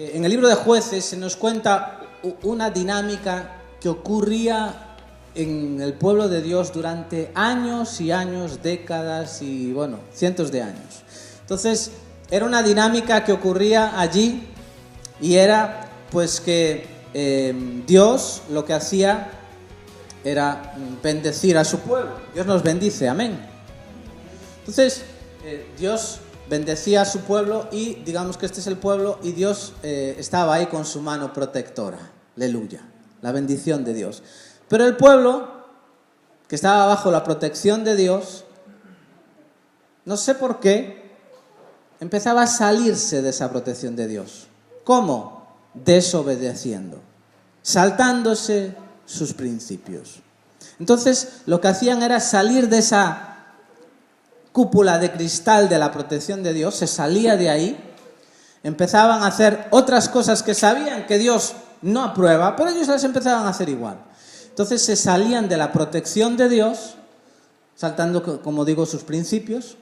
en el libro de Jueces se nos cuenta una dinámica que ocurría en el pueblo de Dios durante años y años, décadas y, bueno, cientos de años. Entonces, era una dinámica que ocurría allí y era, pues, que Dios lo que hacía era bendecir a su pueblo. Dios nos bendice, amén. Entonces, Dios bendecía a su pueblo y digamos que este es el pueblo y Dios estaba ahí con su mano protectora. Aleluya, la bendición de Dios. Pero el pueblo que estaba bajo la protección de Dios, no sé por qué, empezaba a salirse de esa protección de Dios. ¿Cómo? Desobedeciendo, saltándose sus principios. Entonces, lo que hacían era salir de esa cúpula de cristal de la protección de Dios, se salía de ahí, empezaban a hacer otras cosas que sabían que Dios no aprueba, pero ellos las empezaban a hacer igual. Entonces se salían de la protección de Dios, saltando, como digo, sus principios.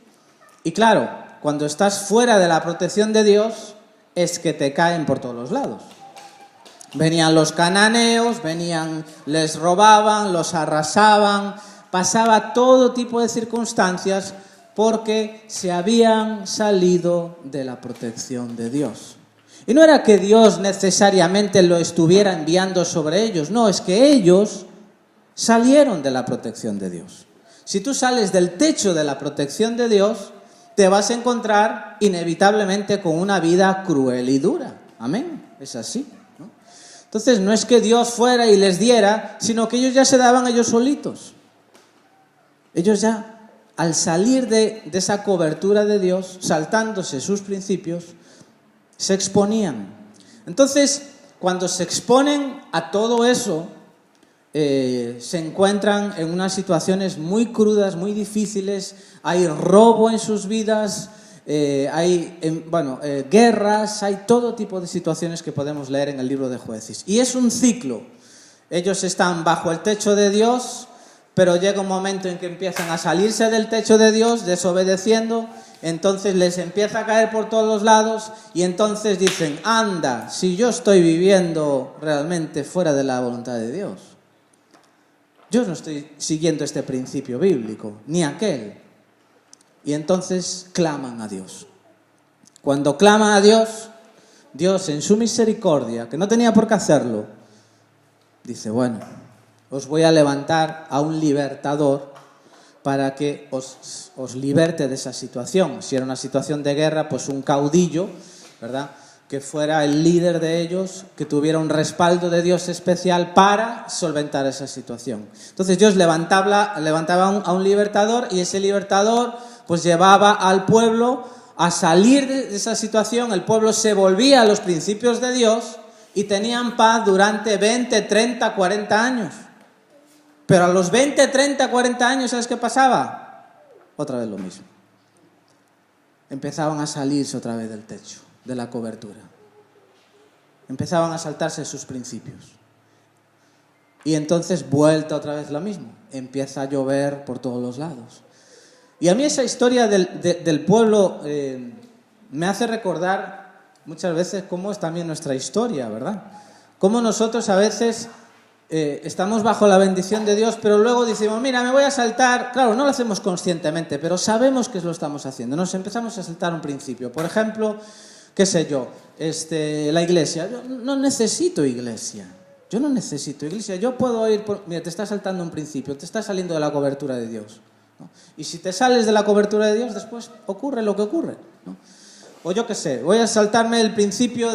Y claro, cuando estás fuera de la protección de Dios, es que te caen por todos los lados. Venían los cananeos, les robaban, los arrasaban, pasaba todo tipo de circunstancias porque se habían salido de la protección de Dios. Y no era que Dios necesariamente lo estuviera enviando sobre ellos, no, es que ellos salieron de la protección de Dios. Si tú sales del techo de la protección de Dios, te vas a encontrar inevitablemente con una vida cruel y dura. Amén, es así, ¿no? Entonces no es que Dios fuera y les diera, sino que ellos ya se daban ellos solitos. Ellos ya, al salir de esa cobertura de Dios, saltándose sus principios, se exponían. Entonces, cuando se exponen a todo eso, se encuentran en unas situaciones muy crudas, muy difíciles. Hay robo en sus vidas, hay guerras, hay todo tipo de situaciones que podemos leer en el libro de Jueces. Y es un ciclo. Ellos están bajo el techo de Dios, pero llega un momento en que empiezan a salirse del techo de Dios, desobedeciendo, entonces les empieza a caer por todos los lados y entonces dicen, anda, si yo estoy viviendo realmente fuera de la voluntad de Dios. Yo no estoy siguiendo este principio bíblico, ni aquel. Y entonces claman a Dios. Cuando claman a Dios, Dios en su misericordia, que no tenía por qué hacerlo, dice, bueno, os voy a levantar a un libertador para que os liberte de esa situación. Si era una situación de guerra, pues un caudillo, ¿verdad?, que fuera el líder de ellos, que tuviera un respaldo de Dios especial para solventar esa situación. Entonces Dios levantaba a un libertador y ese libertador pues llevaba al pueblo a salir de esa situación. El pueblo se volvía a los principios de Dios y tenían paz durante 20, 30, 40 años. Pero a los 20, 30, 40 años, ¿sabes qué pasaba? Otra vez lo mismo. Empezaban a salirse otra vez del techo, de la cobertura. Empezaban a saltarse sus principios. Y entonces vuelta otra vez lo mismo. Empieza a llover por todos los lados. Y a mí esa historia del pueblo me hace recordar muchas veces cómo es también nuestra historia, ¿verdad? Cómo nosotros a veces estamos bajo la bendición de Dios, pero luego decimos, mira, me voy a saltar. Claro, no lo hacemos conscientemente, pero sabemos que lo estamos haciendo. Nos empezamos a saltar un principio. Por ejemplo, qué sé yo, la iglesia. Yo no necesito iglesia. Yo no necesito iglesia. Yo puedo ir mira, te estás saltando un principio, te estás saliendo de la cobertura de Dios, ¿no? Y si te sales de la cobertura de Dios, después ocurre lo que ocurre, ¿no? O yo qué sé, voy a saltarme el principio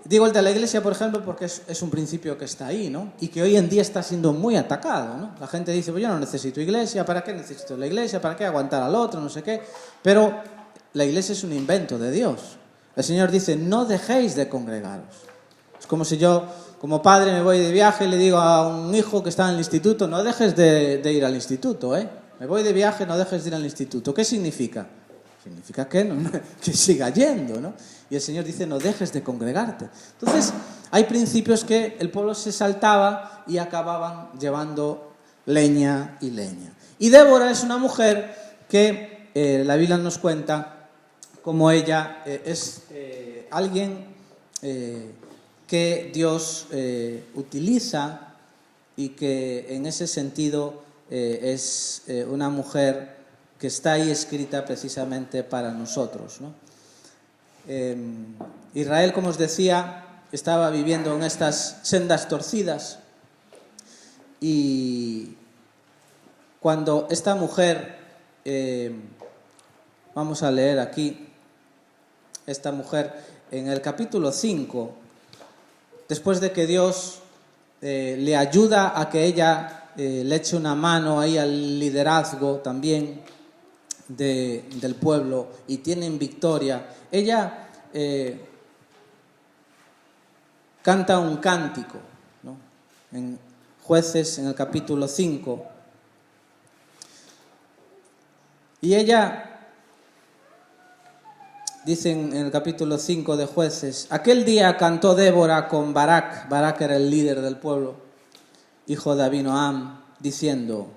digo el de la iglesia, por ejemplo, porque es un principio que está ahí, ¿no? Y que hoy en día está siendo muy atacado, ¿no? La gente dice, pues yo no necesito iglesia, ¿para qué necesito la iglesia? ¿Para qué aguantar al otro? No sé qué. Pero la iglesia es un invento de Dios. El Señor dice, no dejéis de congregaros. Es como si yo, como padre, me voy de viaje y le digo a un hijo que está en el instituto, no dejes de ir al instituto, ¿eh? Me voy de viaje, no dejes de ir al instituto. ¿Qué significa? Significa que siga yendo, ¿no? Y el Señor dice, no dejes de congregarte. Entonces, hay principios que el pueblo se saltaba y acababan llevando leña y leña. Y Débora es una mujer que la Biblia nos cuenta como ella es alguien que Dios utiliza y que en ese sentido es una mujer que está ahí escrita precisamente para nosotros, ¿no? Israel, como os decía, estaba viviendo en estas sendas torcidas, y cuando esta mujer, vamos a leer aquí, esta mujer en el capítulo 5, después de que Dios le ayuda a que ella le eche una mano ahí al liderazgo también del pueblo y tienen victoria, ella canta un cántico, ¿no? En Jueces, en el capítulo 5, y ella dice en el capítulo 5 de Jueces: aquel día cantó Débora con Barak. Barak era el líder del pueblo, hijo de Abinoam, diciendo: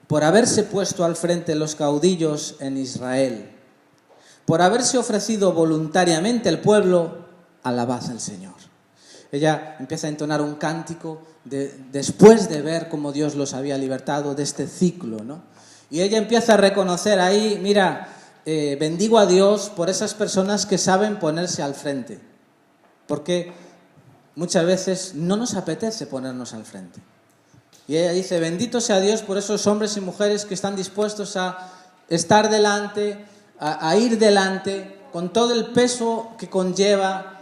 por haberse puesto al frente los caudillos en Israel, por haberse ofrecido voluntariamente el pueblo, alabad al Señor. Ella empieza a entonar un cántico después de ver cómo Dios los había libertado de este ciclo, ¿no? Y ella empieza a reconocer ahí, mira, bendigo a Dios por esas personas que saben ponerse al frente, porque muchas veces no nos apetece ponernos al frente. Y ella dice: bendito sea Dios por esos hombres y mujeres que están dispuestos a estar delante, a ir delante, con todo el peso que conlleva,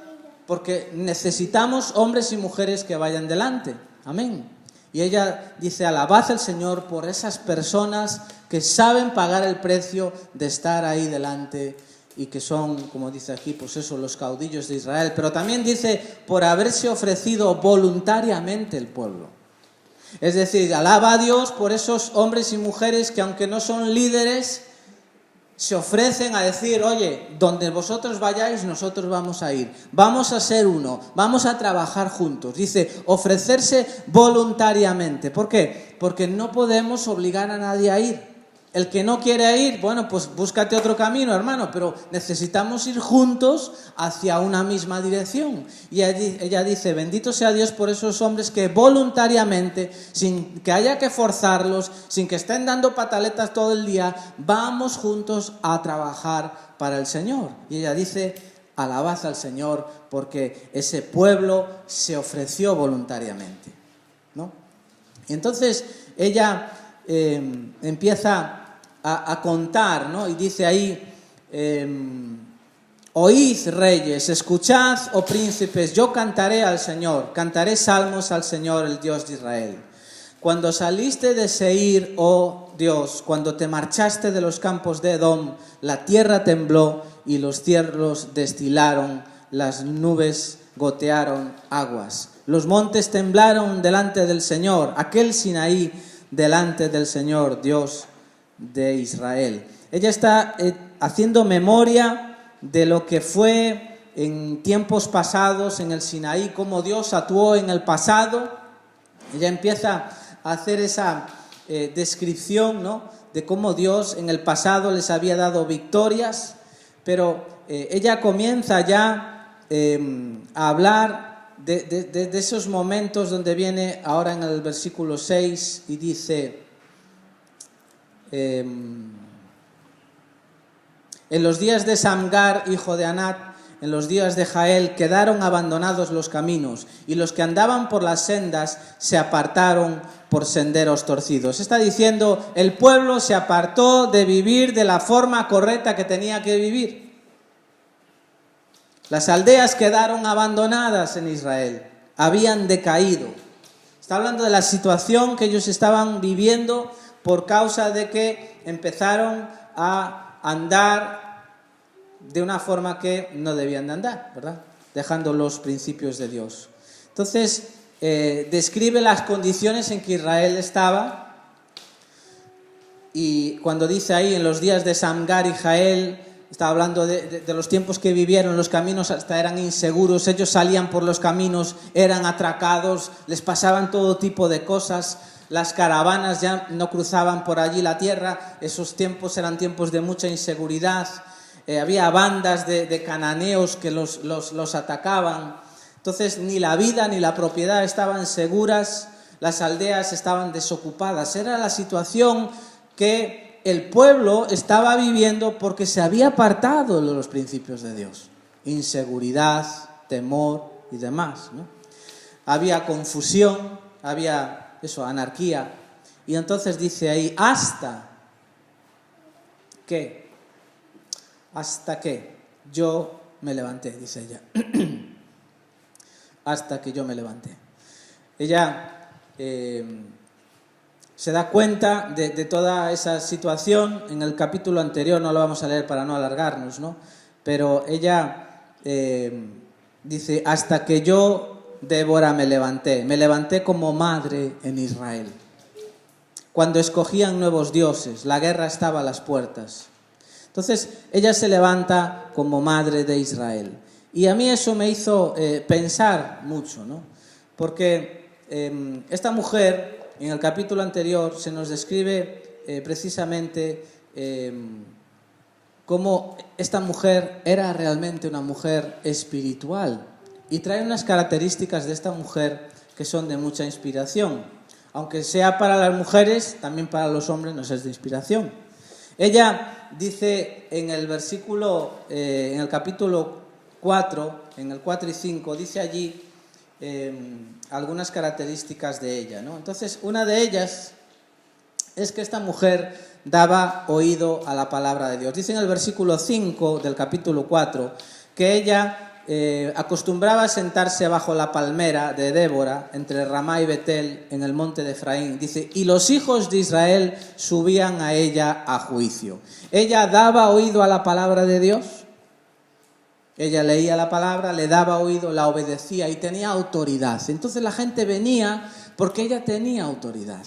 porque necesitamos hombres y mujeres que vayan delante. Amén. Y ella dice: alabad al Señor por esas personas que saben pagar el precio de estar ahí delante, y que son, como dice aquí, pues eso, los caudillos de Israel. Pero también dice: por haberse ofrecido voluntariamente el pueblo. Es decir, alaba a Dios por esos hombres y mujeres que, aunque no son líderes, se ofrecen a decir: oye, donde vosotros vayáis, nosotros vamos a ir, vamos a ser uno, vamos a trabajar juntos. Dice, ofrecerse voluntariamente. ¿Por qué? Porque no podemos obligar a nadie a ir. El que no quiere ir, bueno, pues búscate otro camino, hermano, pero necesitamos ir juntos hacia una misma dirección. Y ella dice: bendito sea Dios por esos hombres que voluntariamente, sin que haya que forzarlos, sin que estén dando pataletas todo el día, vamos juntos a trabajar para el Señor. Y ella dice: alabad al Señor porque ese pueblo se ofreció voluntariamente, ¿no? Y entonces ella empieza a contar, ¿no? Y dice ahí: oíd, reyes, escuchad, oh príncipes, yo cantaré al Señor, cantaré salmos al Señor, el Dios de Israel. Cuando saliste de Seir, oh Dios, cuando te marchaste de los campos de Edom, la tierra tembló y los cielos destilaron, las nubes gotearon aguas. Los montes temblaron delante del Señor, aquel Sinaí delante del Señor, Dios de Israel. Ella está haciendo memoria de lo que fue en tiempos pasados en el Sinaí, cómo Dios actuó en el pasado. Ella empieza a hacer esa descripción, ¿no?, de cómo Dios en el pasado les había dado victorias, pero ella comienza ya a hablar de esos momentos donde viene ahora en el versículo 6 y dice: en los días de Samgar, hijo de Anat, en los días de Jael, quedaron abandonados los caminos, y los que andaban por las sendas se apartaron por senderos torcidos. Está diciendo, el pueblo se apartó de vivir de la forma correcta que tenía que vivir. Las aldeas quedaron abandonadas en Israel, habían decaído. Está hablando de la situación que ellos estaban viviendo por causa de que empezaron a andar de una forma que no debían de andar, ¿verdad? Dejando los principios de Dios. Entonces, describe las condiciones en que Israel estaba, y cuando dice ahí en los días de Samgar y Jael, está hablando de los tiempos que vivieron, los caminos hasta eran inseguros, ellos salían por los caminos, eran atracados, les pasaban todo tipo de cosas. Las caravanas ya no cruzaban por allí la tierra, esos tiempos eran tiempos de mucha inseguridad, había bandas de cananeos que los atacaban, Entonces ni la vida ni la propiedad estaban seguras, las aldeas estaban desocupadas. Era la situación que el pueblo estaba viviendo porque se había apartado de los principios de Dios. Inseguridad, temor y demás, ¿no? Había confusión, había anarquía. Y entonces dice ahí, hasta que yo me levanté, dice ella. Hasta que yo me levanté. Ella se da cuenta de toda esa situación. En el capítulo anterior, no lo vamos a leer para no alargarnos, ¿no? Pero ella dice, hasta que yo, Débora, me levanté como madre en Israel. Cuando escogían nuevos dioses, la guerra estaba a las puertas. Entonces, ella se levanta como madre de Israel. Y a mí eso me hizo pensar mucho, ¿no? Porque esta mujer, en el capítulo anterior, se nos describe precisamente cómo esta mujer era realmente una mujer espiritual. Y trae unas características de esta mujer que son de mucha inspiración. Aunque sea para las mujeres, también para los hombres nos es de inspiración. Ella dice en el versículo, en el capítulo 4, en el 4 y 5, dice allí algunas características de ella, ¿no? Entonces, una de ellas es que esta mujer daba oído a la palabra de Dios. Dice en el versículo 5 del capítulo 4 que ella acostumbraba a sentarse bajo la palmera de Débora, entre Ramá y Betel, en el monte de Efraín. Dice, y los hijos de Israel subían a ella a juicio. Ella daba oído a la palabra de Dios. Ella leía la palabra, le daba oído, la obedecía y tenía autoridad. Entonces la gente venía porque ella tenía autoridad.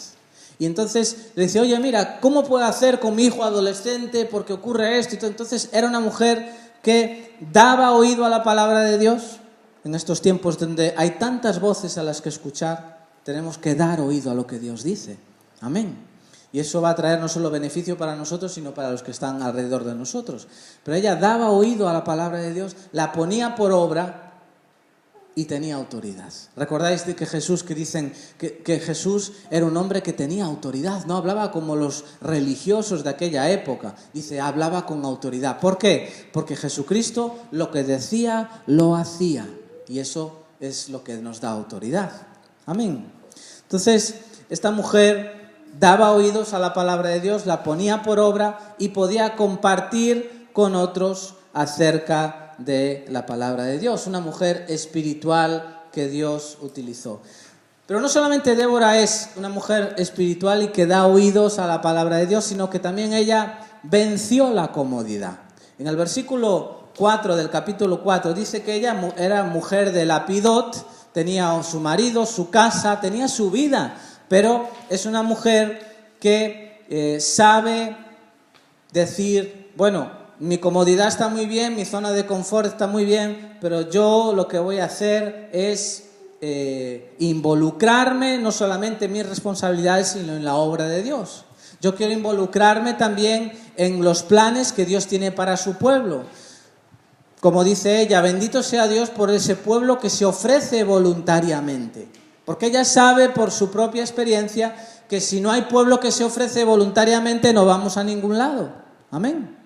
Y entonces le dice, oye, mira, ¿cómo puedo hacer con mi hijo adolescente? Porque ocurre esto. Entonces era una mujer que daba oído a la palabra de Dios. En estos tiempos donde hay tantas voces a las que escuchar, tenemos que dar oído a lo que Dios dice. Amén. Y eso va a traer no solo beneficio para nosotros, sino para los que están alrededor de nosotros. Pero ella daba oído a la palabra de Dios, la ponía por obra y tenía autoridad. ¿Recordáis de que Jesús, que dicen que Jesús era un hombre que tenía autoridad? No hablaba como los religiosos de aquella época. Dice, hablaba con autoridad. ¿Por qué? Porque Jesucristo lo que decía, lo hacía. Y eso es lo que nos da autoridad. Amén. Entonces, esta mujer daba oídos a la palabra de Dios, la ponía por obra y podía compartir con otros acerca de la palabra de Dios. Una mujer espiritual que Dios utilizó. Pero no solamente Débora es una mujer espiritual y que da oídos a la palabra de Dios, sino que también ella venció la comodidad. En el versículo 4 del capítulo 4 dice que ella era mujer de Lapidot, tenía su marido, su casa, tenía su vida, pero es una mujer que sabe decir, bueno, mi comodidad está muy bien, mi zona de confort está muy bien, pero yo lo que voy a hacer es involucrarme no solamente en mis responsabilidades, sino en la obra de Dios. Yo quiero involucrarme también en los planes que Dios tiene para su pueblo. Como dice ella, bendito sea Dios por ese pueblo que se ofrece voluntariamente. Porque ella sabe por su propia experiencia que si no hay pueblo que se ofrece voluntariamente no vamos a ningún lado. Amén.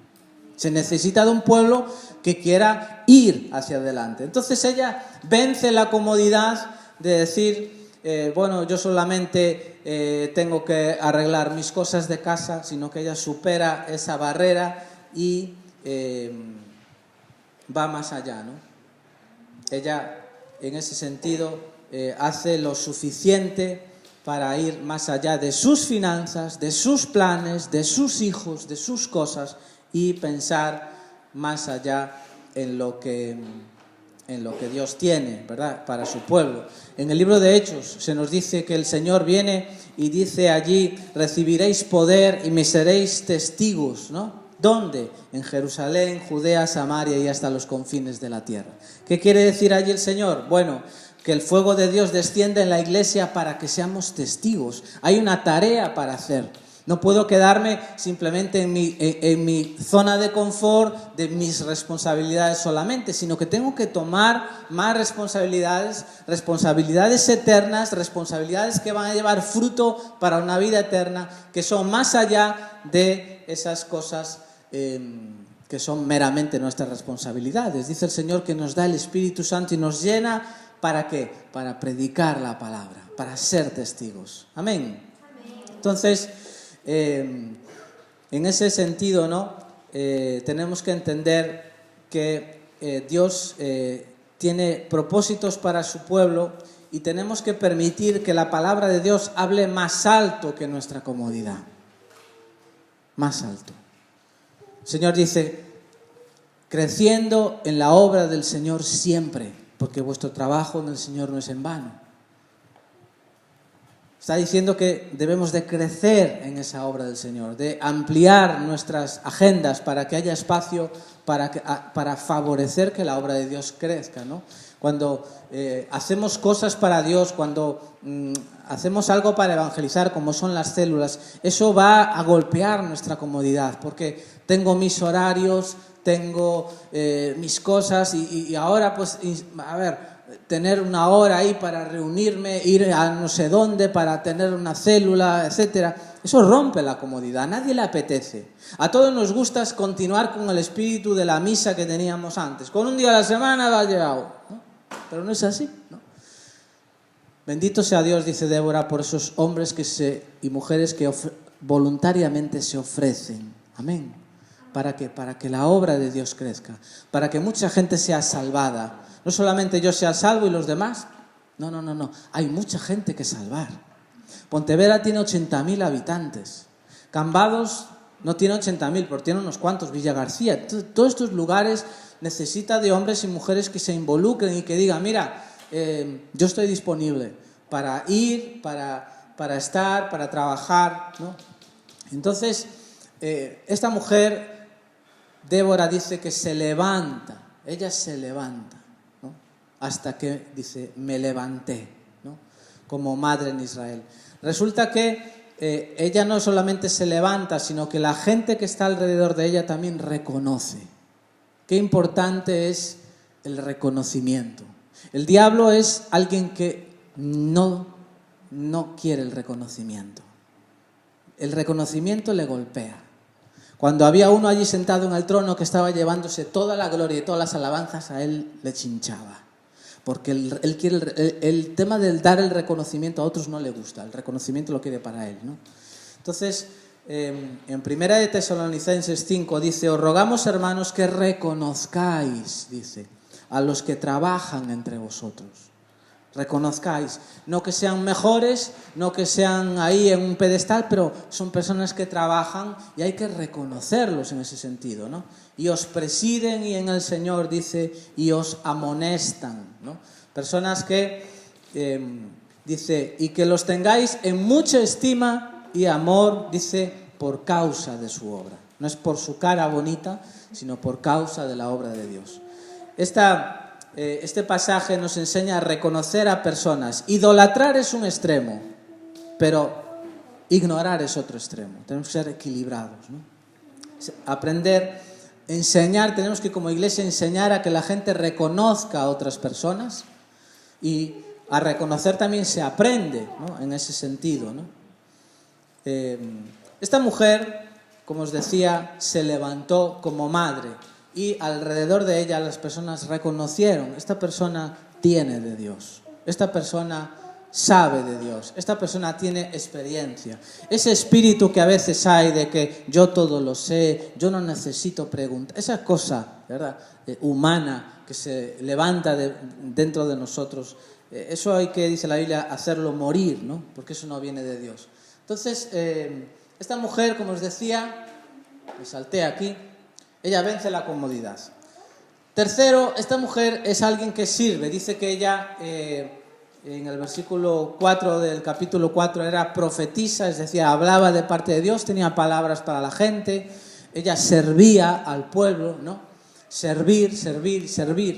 Se necesita de un pueblo que quiera ir hacia adelante. Entonces ella vence la comodidad de decir, bueno, yo solamente tengo que arreglar mis cosas de casa, sino que ella supera esa barrera y va más allá, ¿no? Ella, en ese sentido, hace lo suficiente para ir más allá de sus finanzas, de sus planes, de sus hijos, de sus cosas, y pensar más allá en lo que Dios tiene, ¿verdad?, para su pueblo. En el libro de Hechos se nos dice que el Señor viene y dice allí, recibiréis poder y me seréis testigos, ¿no? ¿Dónde? En Jerusalén, Judea, Samaria y hasta los confines de la tierra. ¿Qué quiere decir allí el Señor? Bueno, que el fuego de Dios descienda en la iglesia para que seamos testigos. Hay una tarea para hacer. No puedo quedarme simplemente en mi zona de confort, de mis responsabilidades solamente, sino que tengo que tomar más responsabilidades, responsabilidades eternas, responsabilidades que van a llevar fruto para una vida eterna, que son más allá de esas cosas que son meramente nuestras responsabilidades. Dice el Señor que nos da el Espíritu Santo y nos llena, ¿para qué? Para predicar la palabra, para ser testigos. Amén. Entonces, en ese sentido, ¿no? Tenemos que entender que Dios tiene propósitos para su pueblo y tenemos que permitir que la palabra de Dios hable más alto que nuestra comodidad. Más alto. El Señor dice, creciendo en la obra del Señor siempre, porque vuestro trabajo en el Señor no es en vano. Está diciendo que debemos de crecer en esa obra del Señor, de ampliar nuestras agendas para que haya espacio para favorecer que la obra de Dios crezca, ¿no? Cuando hacemos cosas para Dios, cuando hacemos algo para evangelizar, como son las células, eso va a golpear nuestra comodidad, porque tengo mis horarios, tengo mis cosas y ahora pues, a ver, tener una hora ahí para reunirme, ir a no sé dónde para tener una célula, etcétera. Eso rompe la comodidad, a nadie le apetece. A todos nos gusta continuar con el espíritu de la misa que teníamos antes. Con un día a la semana va llegado, ¿no? Pero no es así, ¿no? Bendito sea Dios, dice Débora, por esos hombres y mujeres que voluntariamente se ofrecen. Amén. ¿Para qué? Para que la obra de Dios crezca, para que mucha gente sea salvada. No solamente yo sea salvo y los demás. No. Hay mucha gente que salvar. Pontevedra tiene 80.000 habitantes. Cambados no tiene 80.000, pero tiene unos cuantos. Villa García. Todos estos lugares necesitan de hombres y mujeres que se involucren y que digan, mira, yo estoy disponible para ir, para estar, para trabajar, ¿no? Entonces, esta mujer, Débora, dice que se levanta. Ella se levanta. Hasta que, dice, me levanté, ¿no? Como madre en Israel. Resulta que ella no solamente se levanta, sino que la gente que está alrededor de ella también reconoce. Qué importante es el reconocimiento. El diablo es alguien que no quiere el reconocimiento. El reconocimiento le golpea. Cuando había uno allí sentado en el trono que estaba llevándose toda la gloria y todas las alabanzas, a él le chinchaba. Porque él quiere el tema del dar el reconocimiento a otros no le gusta, el reconocimiento lo quiere para él, ¿no? Entonces, en 1 de Tesalonicenses 5 dice, os rogamos, hermanos, que reconozcáis, dice, a los que trabajan entre vosotros. Reconozcáis, no que sean mejores, no que sean ahí en un pedestal, pero son personas que trabajan y hay que reconocerlos en ese sentido, ¿no? Y os presiden y en el Señor, dice, y os amonestan, ¿no? Personas que, dice, y que los tengáis en mucha estima y amor, dice, por causa de su obra. No es por su cara bonita, sino por causa de la obra de Dios. Este pasaje nos enseña a reconocer a personas. Idolatrar es un extremo, pero ignorar es otro extremo. Tenemos que ser equilibrados, ¿no? Aprender, enseñar, tenemos que como iglesia enseñar a que la gente reconozca a otras personas y a reconocer también se aprende, ¿no? En ese sentido, ¿no? Esta mujer, como os decía, se levantó como madre. Y alrededor de ella las personas reconocieron, esta persona tiene de Dios, esta persona sabe de Dios, esta persona tiene experiencia. Ese espíritu que a veces hay de que yo todo lo sé, yo no necesito preguntar, esa cosa, ¿verdad?, humana que se levanta dentro de nosotros, eso hay que, dice la Biblia, hacerlo morir, ¿no? Porque eso no viene de Dios. Entonces, esta mujer, como os decía, me salté aquí, ella vence la comodidad. Tercero, esta mujer es alguien que sirve. Dice que ella, en el versículo 4 del capítulo 4, era profetisa, es decir, hablaba de parte de Dios, tenía palabras para la gente. Ella servía al pueblo, ¿no? Servir.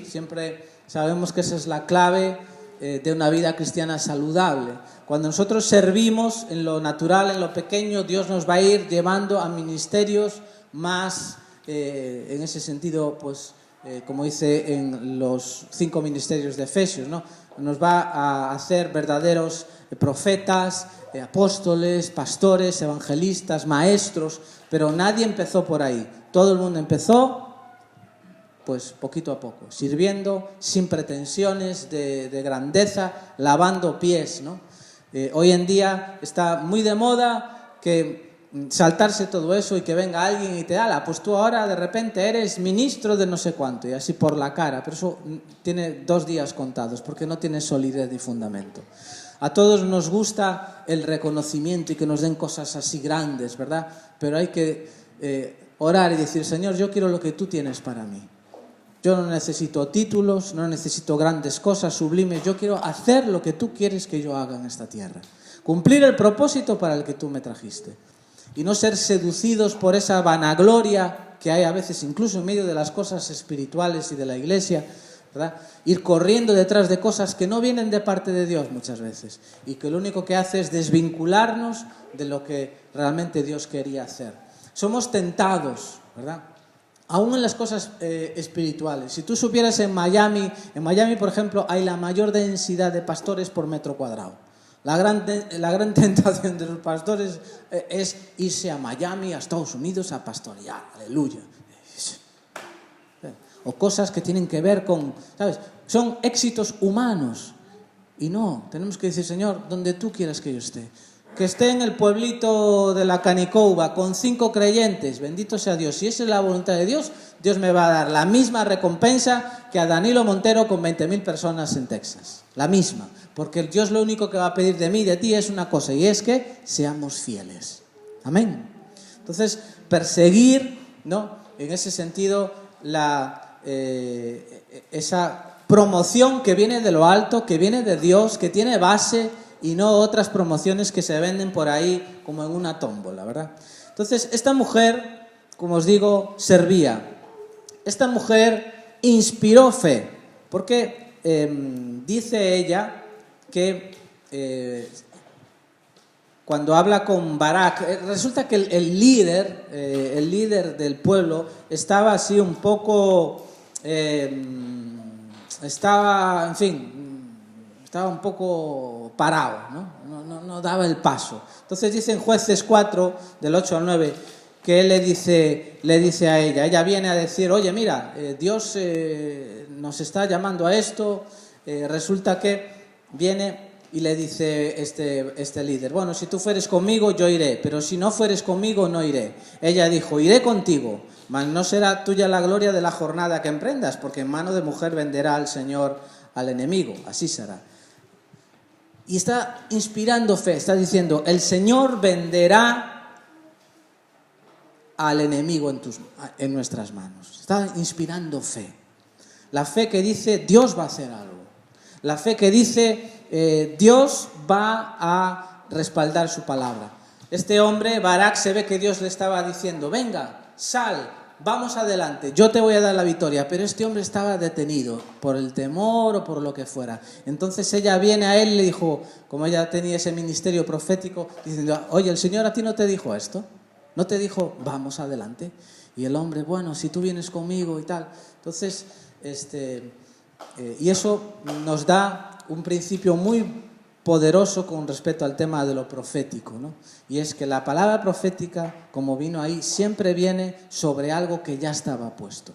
Siempre sabemos que esa es la clave de una vida cristiana saludable. Cuando nosotros servimos en lo natural, en lo pequeño, Dios nos va a ir llevando a ministerios más, en ese sentido, pues, como dice en los 5 ministerios de Efesios, ¿no? Nos va a hacer verdaderos profetas, apóstoles, pastores, evangelistas, maestros, pero nadie empezó por ahí. Todo el mundo empezó, pues poquito a poco, sirviendo, sin pretensiones de grandeza, lavando pies, ¿no? Hoy en día está muy de moda que saltarse todo eso y que venga alguien y te ala, pues tú ahora de repente eres ministro de no sé cuánto, y así por la cara, pero eso tiene 2 días contados, porque no tiene solidez ni fundamento. A todos nos gusta el reconocimiento y que nos den cosas así grandes, ¿verdad? Pero hay que orar y decir, Señor, yo quiero lo que tú tienes para mí. Yo no necesito títulos, no necesito grandes cosas sublimes, yo quiero hacer lo que tú quieres que yo haga en esta tierra. Cumplir el propósito para el que tú me trajiste. Y no ser seducidos por esa vanagloria que hay a veces incluso en medio de las cosas espirituales y de la iglesia, ¿verdad? Ir corriendo detrás de cosas que no vienen de parte de Dios muchas veces y que lo único que hace es desvincularnos de lo que realmente Dios quería hacer. Somos tentados, ¿verdad? Aún en las cosas espirituales. Si tú supieras en Miami, por ejemplo, hay la mayor densidad de pastores por metro cuadrado. La gran tentación de los pastores es irse a Miami, a Estados Unidos, a pastorear. Aleluya. O cosas que tienen que ver con, ¿sabes? Son éxitos humanos. Y no, tenemos que decir, Señor, donde tú quieras que yo esté. Que esté en el pueblito de la Canicouba con 5 creyentes, bendito sea Dios. Si esa es la voluntad de Dios, Dios me va a dar la misma recompensa que a Danilo Montero con 20.000 personas en Texas. La misma. Porque Dios lo único que va a pedir de mí y de ti es una cosa, y es que seamos fieles. Amén. Entonces, perseguir, ¿no? En ese sentido, esa promoción que viene de lo alto, que viene de Dios, que tiene base, y no otras promociones que se venden por ahí como en una tómbola, ¿verdad? Entonces, esta mujer, como os digo, servía. Esta mujer inspiró fe, porque dice ella que cuando habla con Barak, resulta que el líder del pueblo estaba así un poco, estaba un poco parado, no daba el paso. Entonces dice en Jueces 4, del 8 al 9, que él le dice a ella viene a decir, oye, mira, Dios nos está llamando a esto, resulta que viene y le dice este líder, bueno, si tú fueres conmigo, yo iré, pero si no fueres conmigo, no iré. Ella dijo, iré contigo, mas no será tuya la gloria de la jornada que emprendas, porque en mano de mujer venderá al Señor al enemigo, así será. Y está inspirando fe, está diciendo, el Señor venderá al enemigo en nuestras manos. Está inspirando fe. La fe que dice, Dios va a hacer algo. La fe que dice, Dios va a respaldar su palabra. Este hombre, Barak, se ve que Dios le estaba diciendo, venga, sal, vamos adelante, yo te voy a dar la victoria. Pero este hombre estaba detenido por el temor o por lo que fuera. Entonces ella viene a él y le dijo, como ella tenía ese ministerio profético, diciendo, oye, el Señor a ti no te dijo esto, no te dijo, vamos adelante. Y el hombre, bueno, si tú vienes conmigo y tal. Entonces, y eso nos da un principio muy poderoso con respecto al tema de lo profético, ¿no? Y es que la palabra profética, como vino ahí, siempre viene sobre algo que ya estaba puesto.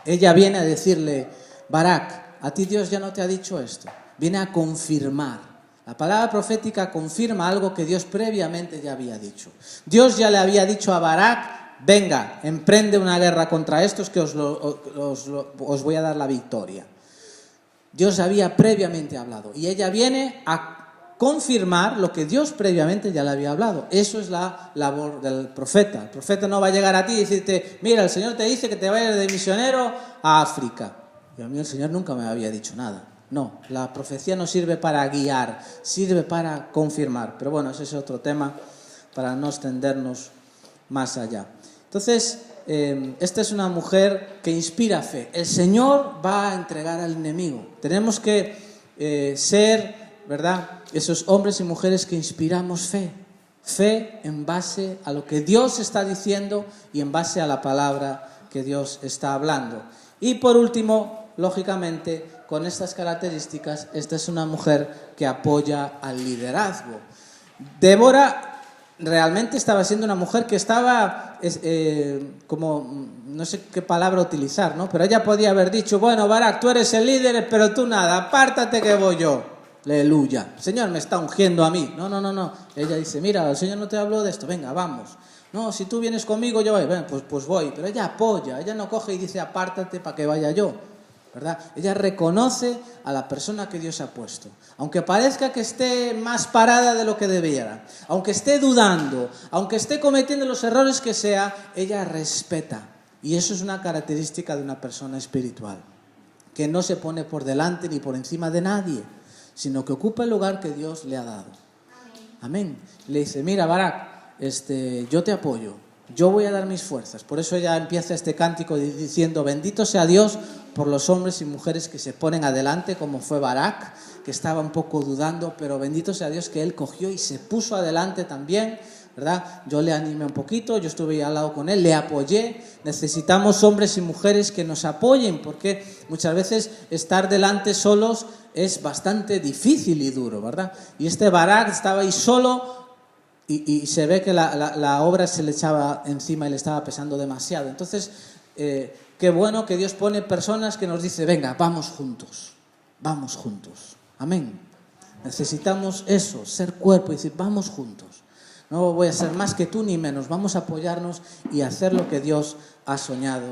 Ella viene a decirle, Barak, a ti Dios ya no te ha dicho esto. Viene a confirmar. La palabra profética confirma algo que Dios previamente ya había dicho. Dios ya le había dicho a Barak, venga, emprende una guerra contra estos que os voy a dar la victoria. Dios había previamente hablado y ella viene a confirmar lo que Dios previamente ya le había hablado. Eso es la labor del profeta. El profeta no va a llegar a ti y decirte, mira, el Señor te dice que te vayas de misionero a África. Y a mí el Señor nunca me había dicho nada. No, la profecía no sirve para guiar, sirve para confirmar. Pero bueno, ese es otro tema para no extendernos más allá. Entonces, esta es una mujer que inspira fe. El Señor va a entregar al enemigo. Tenemos que ser, ¿verdad?, esos hombres y mujeres que inspiramos fe. Fe en base a lo que Dios está diciendo y en base a la palabra que Dios está hablando. Y por último, lógicamente, con estas características, esta es una mujer que apoya al liderazgo. Débora realmente estaba siendo una mujer que estaba, como, no sé qué palabra utilizar, ¿no? Pero ella podía haber dicho, bueno, Barak, tú eres el líder, pero tú nada, apártate que voy yo. Aleluya. El Señor me está ungiendo a mí. No. Ella dice, mira, el Señor no te habló de esto, venga, vamos. No, si tú vienes conmigo, yo voy. Bueno, pues voy. Pero ella apoya, ella no coge y dice, apártate para que vaya yo, ¿verdad? Ella reconoce a la persona que Dios ha puesto. Aunque parezca que esté más parada de lo que debiera, aunque esté dudando, aunque esté cometiendo los errores que sea, ella respeta. Y eso es una característica de una persona espiritual, que no se pone por delante ni por encima de nadie, sino que ocupa el lugar que Dios le ha dado. Amén. Le dice, mira, Barak, yo te apoyo, yo voy a dar mis fuerzas. Por eso ella empieza este cántico diciendo, bendito sea Dios por los hombres y mujeres que se ponen adelante, como fue Barak, que estaba un poco dudando, pero bendito sea Dios que él cogió y se puso adelante también, ¿verdad? Yo le animé un poquito, yo estuve al lado con él, le apoyé. Necesitamos hombres y mujeres que nos apoyen, porque muchas veces estar delante solos es bastante difícil y duro, ¿verdad? Y Barak estaba ahí solo y se ve que la obra se le echaba encima y le estaba pesando demasiado. Entonces, qué bueno que Dios pone personas que nos dice, venga, vamos juntos. Amén. Necesitamos eso, ser cuerpo y decir, vamos juntos. No voy a ser más que tú ni menos, vamos a apoyarnos y hacer lo que Dios ha soñado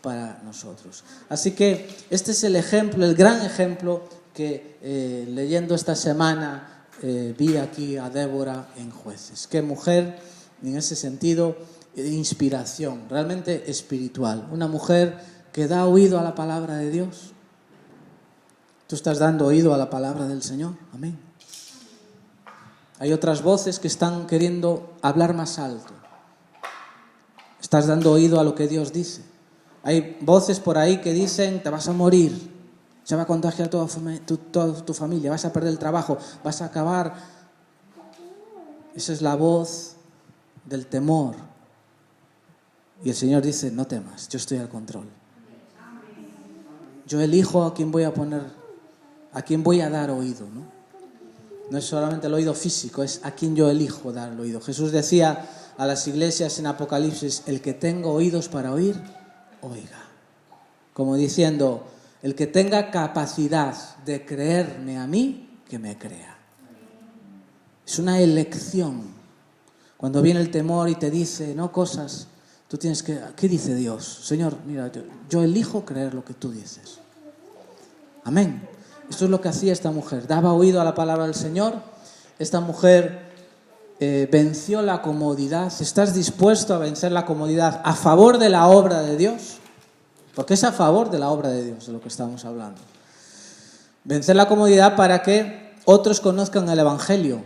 para nosotros. Así que este es el ejemplo, el gran ejemplo que leyendo esta semana vi aquí a Débora en Jueces. Qué mujer, en ese sentido, de inspiración, realmente espiritual. Una mujer que da oído a la palabra de Dios. Tú estás dando oído a la palabra del Señor. Amén. Hay otras voces que están queriendo hablar más alto. Estás dando oído a lo que Dios dice. Hay voces por ahí que dicen, te vas a morir, se va a contagiar toda tu familia, vas a perder el trabajo, vas a acabar. Esa es la voz del temor. Y el Señor dice, no temas, yo estoy al control. Yo elijo a quién voy a poner, a quién voy a dar oído, ¿no? No es solamente el oído físico, es a quien yo elijo dar el oído. Jesús decía a las iglesias en Apocalipsis, el que tenga oídos para oír, oiga. Como diciendo, el que tenga capacidad de creerme a mí, que me crea. Es una elección. Cuando viene el temor y te dice, no, cosas, tú tienes que, ¿qué dice Dios? Señor, mira, yo elijo creer lo que tú dices. Amén. Esto es lo que hacía esta mujer, daba oído a la palabra del Señor. Esta mujer venció la comodidad. ¿Estás dispuesto a vencer la comodidad a favor de la obra de Dios? Porque es a favor de la obra de Dios de lo que estamos hablando. Vencer la comodidad para que otros conozcan el Evangelio.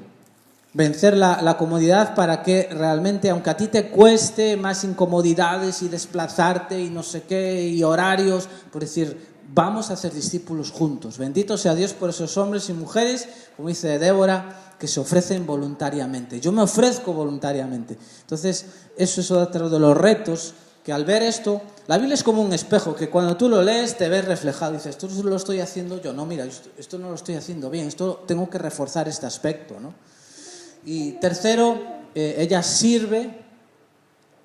Vencer la comodidad para que realmente, aunque a ti te cueste más incomodidades y desplazarte y no sé qué, y horarios, por decir, vamos a ser discípulos juntos. Bendito sea Dios por esos hombres y mujeres, como dice Débora, que se ofrecen voluntariamente. Yo me ofrezco voluntariamente. Entonces, eso es otro de los retos, que al ver esto, la Biblia es como un espejo, que cuando tú lo lees te ves reflejado. Dices, esto lo estoy haciendo yo. No, mira, esto no lo estoy haciendo bien. Esto tengo que reforzar este aspecto, ¿no? Y tercero, ella sirve.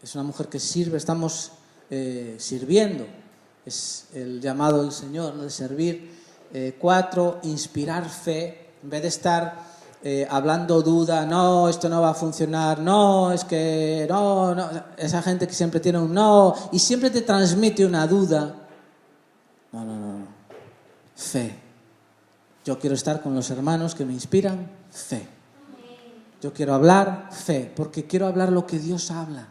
Es una mujer que sirve. Estamos sirviendo. Es el llamado del Señor, ¿no?, de servir. 4, inspirar fe. En vez de estar hablando duda, no, esto no va a funcionar, no, es que no, esa gente que siempre tiene un no y siempre te transmite una duda. No. Fe. Yo quiero estar con los hermanos que me inspiran fe. Yo quiero hablar fe, porque quiero hablar lo que Dios habla.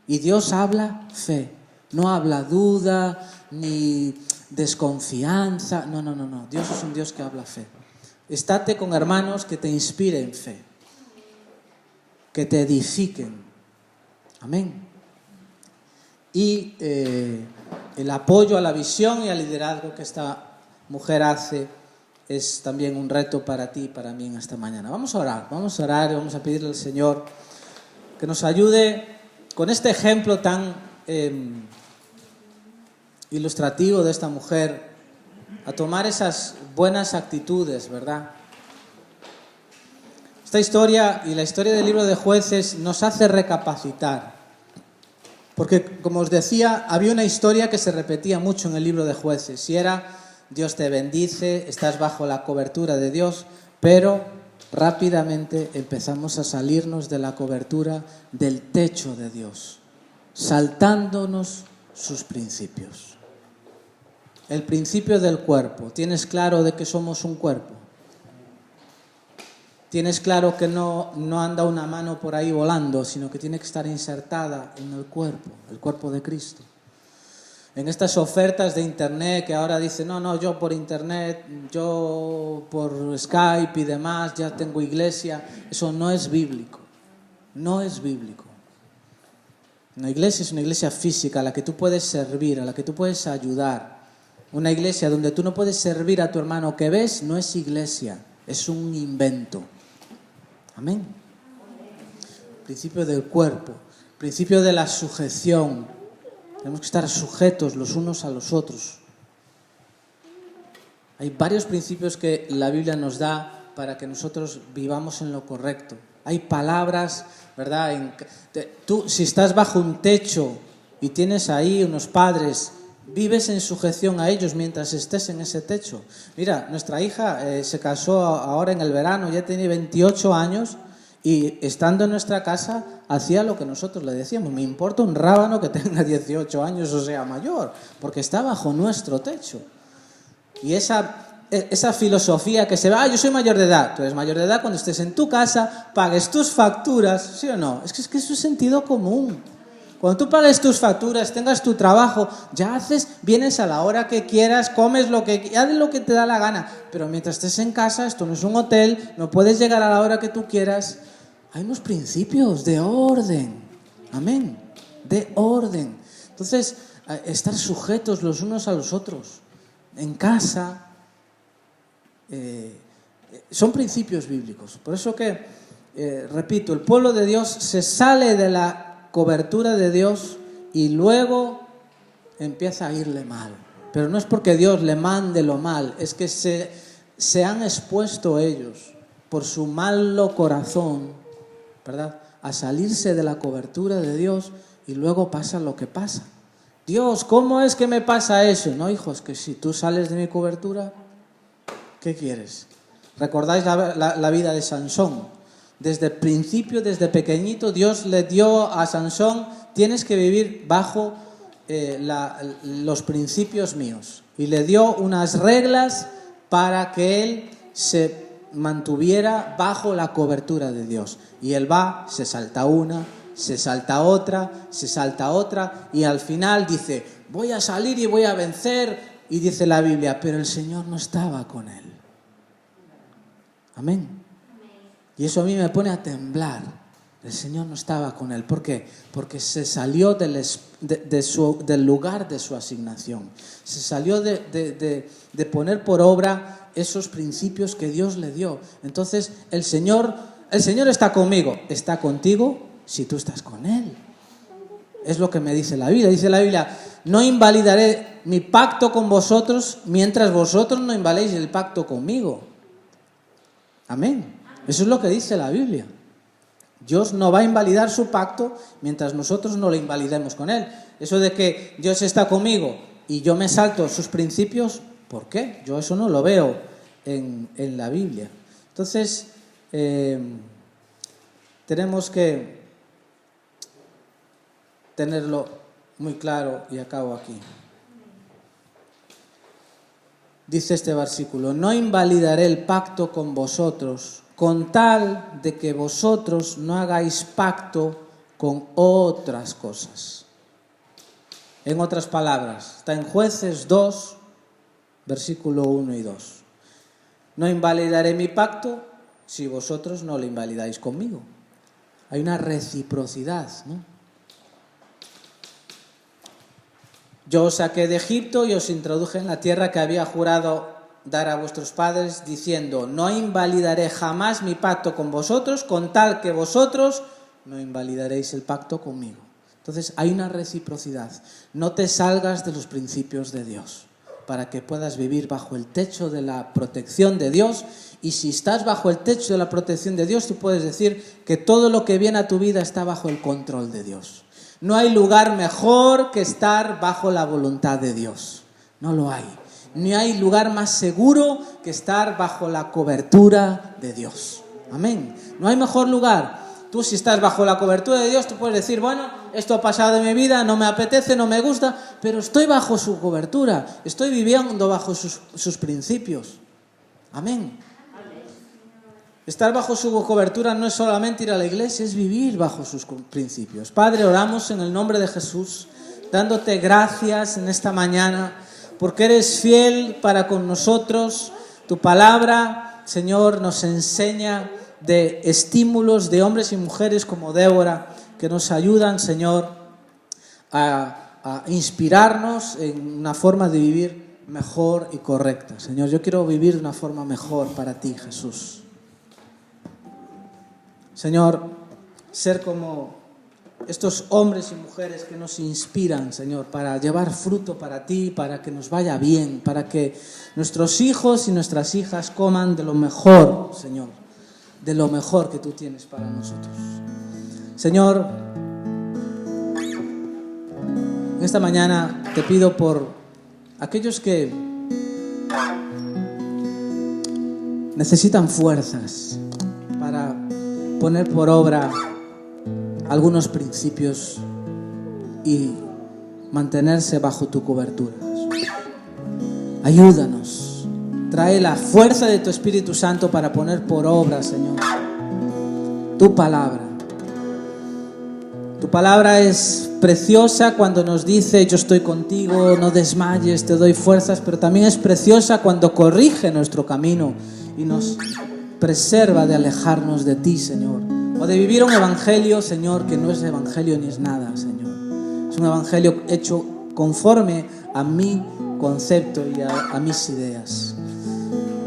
Y Dios habla fe. No habla duda, ni desconfianza. No. Dios es un Dios que habla fe. Estate con hermanos que te inspiren fe. Que te edifiquen. Amén. Y el apoyo a la visión y al liderazgo que esta mujer hace es también un reto para ti y para mí en esta mañana. Vamos a orar y vamos a pedirle al Señor que nos ayude con este ejemplo tan ilustrativo de esta mujer a tomar esas buenas actitudes, ¿verdad? Esta historia y la historia del libro de Jueces nos hace recapacitar. Porque, como os decía, había una historia que se repetía mucho en el libro de Jueces. Y era, Dios te bendice, estás bajo la cobertura de Dios, pero rápidamente empezamos a salirnos de la cobertura del techo de Dios, saltándonos sus principios. El principio del cuerpo. ¿Tienes claro de que somos un cuerpo? Tienes claro que no anda una mano por ahí volando, sino que tiene que estar insertada en el cuerpo de Cristo. En estas ofertas de internet que ahora dicen, no, yo por internet, yo por Skype y demás, ya tengo iglesia, eso no es bíblico. No es bíblico. Una iglesia es una iglesia física a la que tú puedes servir, a la que tú puedes ayudar. Una iglesia donde tú no puedes servir a tu hermano que ves, no es iglesia, es un invento. Amén. Principio del cuerpo, principio de la sujeción. Tenemos que estar sujetos los unos a los otros. Hay varios principios que la Biblia nos da para que nosotros vivamos en lo correcto. Hay palabras, ¿verdad? Tú, si estás bajo un techo y tienes ahí unos padres, vives en sujeción a ellos mientras estés en ese techo. Mira, nuestra hija se casó ahora en el verano, ya tenía 28 años y estando en nuestra casa hacía lo que nosotros le decíamos. Me importa un rábano que tenga 18 años o sea mayor, porque está bajo nuestro techo. Y esa filosofía que se va, yo soy mayor de edad. Tú eres mayor de edad cuando estés en tu casa, pagues tus facturas, ¿sí o no? Es que eso es sentido común. Cuando tú pagues tus facturas, tengas tu trabajo, vienes a la hora que quieras, comes haces lo que te da la gana. Pero mientras estés en casa, esto no es un hotel, no puedes llegar a la hora que tú quieras. Hay unos principios de orden. Amén. De orden. Entonces, estar sujetos los unos a los otros. En casa. Son principios bíblicos. Por eso que, repito, el pueblo de Dios se sale de la cobertura de Dios y luego empieza a irle mal. Pero no es porque Dios le mande lo mal, es que se han expuesto ellos por su malo corazón, ¿verdad?, a salirse de la cobertura de Dios y luego pasa lo que pasa. Dios, ¿cómo es que me pasa eso? No, hijos, que si tú sales de mi cobertura, ¿qué quieres? ¿Recordáis la vida de Sansón? Desde el principio, desde pequeñito, Dios le dio a Sansón, tienes que vivir bajo los principios míos. Y le dio unas reglas para que él se mantuviera bajo la cobertura de Dios. Y él va, se salta una, se salta otra, y al final dice, voy a salir y voy a vencer. Y dice la Biblia, pero el Señor no estaba con él. Amén. Y eso a mí me pone a temblar. El Señor no estaba con él. ¿Por qué? Porque se salió del lugar de su asignación. Se salió de poner por obra esos principios que Dios le dio. Entonces, el Señor está conmigo. Está contigo si tú estás con Él. Es lo que me dice la Biblia. Dice la Biblia, no invalidaré mi pacto con vosotros mientras vosotros no invalidéis el pacto conmigo. Amén. Eso es lo que dice la Biblia. Dios no va a invalidar su pacto mientras nosotros no lo invalidemos con Él. Eso de que Dios está conmigo y yo me salto sus principios, ¿por qué? Yo eso no lo veo en la Biblia. Entonces, tenemos que tenerlo muy claro y acabo aquí. Dice este versículo, no invalidaré el pacto con vosotros con tal de que vosotros no hagáis pacto con otras cosas. En otras palabras, está en Jueces 2, versículo 1 y 2. No invalidaré mi pacto si vosotros no lo invalidáis conmigo. Hay una reciprocidad, ¿no? Yo os saqué de Egipto y os introduje en la tierra que había jurado dar a vuestros padres diciendo: no invalidaré jamás mi pacto con vosotros, con tal que vosotros no invalidaréis el pacto conmigo. Entonces hay una reciprocidad. No te salgas de los principios de Dios para que puedas vivir bajo el techo de la protección de Dios. Y si estás bajo el techo de la protección de Dios, tú puedes decir que todo lo que viene a tu vida está bajo el control de Dios. No hay lugar mejor que estar bajo la voluntad de Dios. No lo hay. Ni hay lugar más seguro que estar bajo la cobertura de Dios. Amén. No hay mejor lugar. Tú, si estás bajo la cobertura de Dios, tú puedes decir: bueno, esto ha pasado en mi vida, no me apetece, no me gusta, pero estoy bajo su cobertura, estoy viviendo bajo sus principios. Amén. Estar bajo su cobertura no es solamente ir a la iglesia, es vivir bajo sus principios. Padre, oramos en el nombre de Jesús, dándote gracias en esta mañana, porque eres fiel para con nosotros. Tu palabra, Señor, nos enseña de estímulos de hombres y mujeres como Débora, que nos ayudan, Señor, a inspirarnos en una forma de vivir mejor y correcta. Señor, yo quiero vivir de una forma mejor para ti, Jesús. Señor, ser como estos hombres y mujeres que nos inspiran, Señor, para llevar fruto para ti, para que nos vaya bien, para que nuestros hijos y nuestras hijas coman de lo mejor, Señor, de lo mejor que tú tienes para nosotros. Señor, en esta mañana te pido por aquellos que necesitan fuerzas para poner por obra algunos principios y mantenerse bajo tu cobertura, Jesús. Ayúdanos. Trae la fuerza de tu Espíritu Santo para poner por obra, Señor, tu palabra. Tu palabra es preciosa cuando nos dice: yo estoy contigo, no desmayes, te doy fuerzas, pero también es preciosa cuando corrige nuestro camino y nos preserva de alejarnos de ti, Señor, o de vivir un evangelio, Señor, que no es evangelio ni es nada, Señor. Es un evangelio hecho conforme a mi concepto y a mis ideas.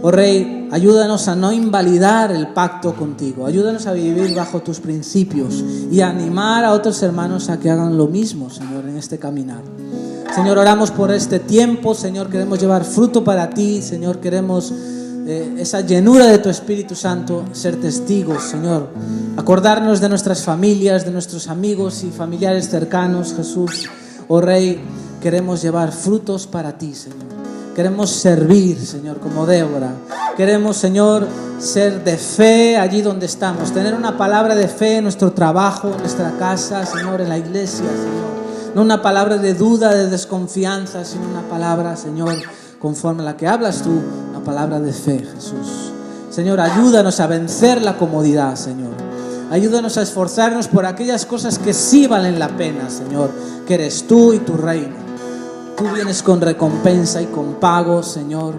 Oh Rey, ayúdanos a no invalidar el pacto contigo. Ayúdanos a vivir bajo tus principios y a animar a otros hermanos a que hagan lo mismo, Señor, en este caminar. Señor, oramos por este tiempo. Señor, queremos llevar fruto para ti. Señor, queremos esa llenura de tu Espíritu Santo, ser testigos, Señor. Acordarnos de nuestras familias, de nuestros amigos y familiares cercanos, Jesús. Oh Rey, queremos llevar frutos para ti, Señor. Queremos servir, Señor, como Débora. Queremos, Señor, ser de fe allí donde estamos. Tener una palabra de fe en nuestro trabajo, en nuestra casa, Señor, en la iglesia, Señor. No una palabra de duda, de desconfianza, sino una palabra, Señor, conforme a la que hablas tú, una palabra de fe, Jesús. Señor, ayúdanos a vencer la comodidad, Señor. Ayúdanos a esforzarnos por aquellas cosas que sí valen la pena, Señor, que eres tú y tu reino. Tú vienes con recompensa y con pago, Señor.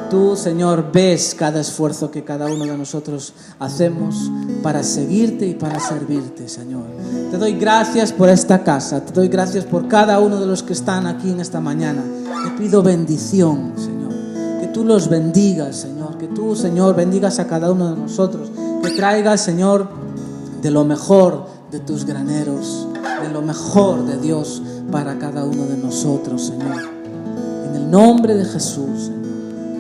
Tú, Señor, ves cada esfuerzo que cada uno de nosotros hacemos para seguirte y para servirte, Señor. Te doy gracias por esta casa. Te doy gracias por cada uno de los que están aquí en esta mañana. Te pido bendición, Señor. Que tú los bendigas, Señor. Que tú, Señor, bendigas a cada uno de nosotros. Que traigas, Señor, de lo mejor de tus graneros, de lo mejor de Dios para cada uno de nosotros, Señor. En el nombre de Jesús, Señor.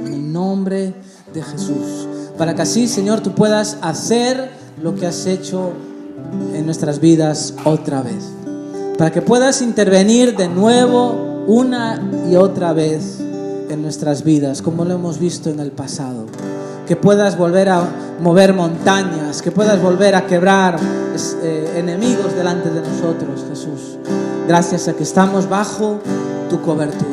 En el nombre de Jesús. Para que así, Señor, tú puedas hacer lo que has hecho en nuestras vidas otra vez. Para que puedas intervenir de nuevo una y otra vez en nuestras vidas, como lo hemos visto en el pasado. Que puedas volver a mover montañas, que puedas volver a quebrar enemigos delante de nosotros, Jesús. Gracias a que estamos bajo tu cobertura.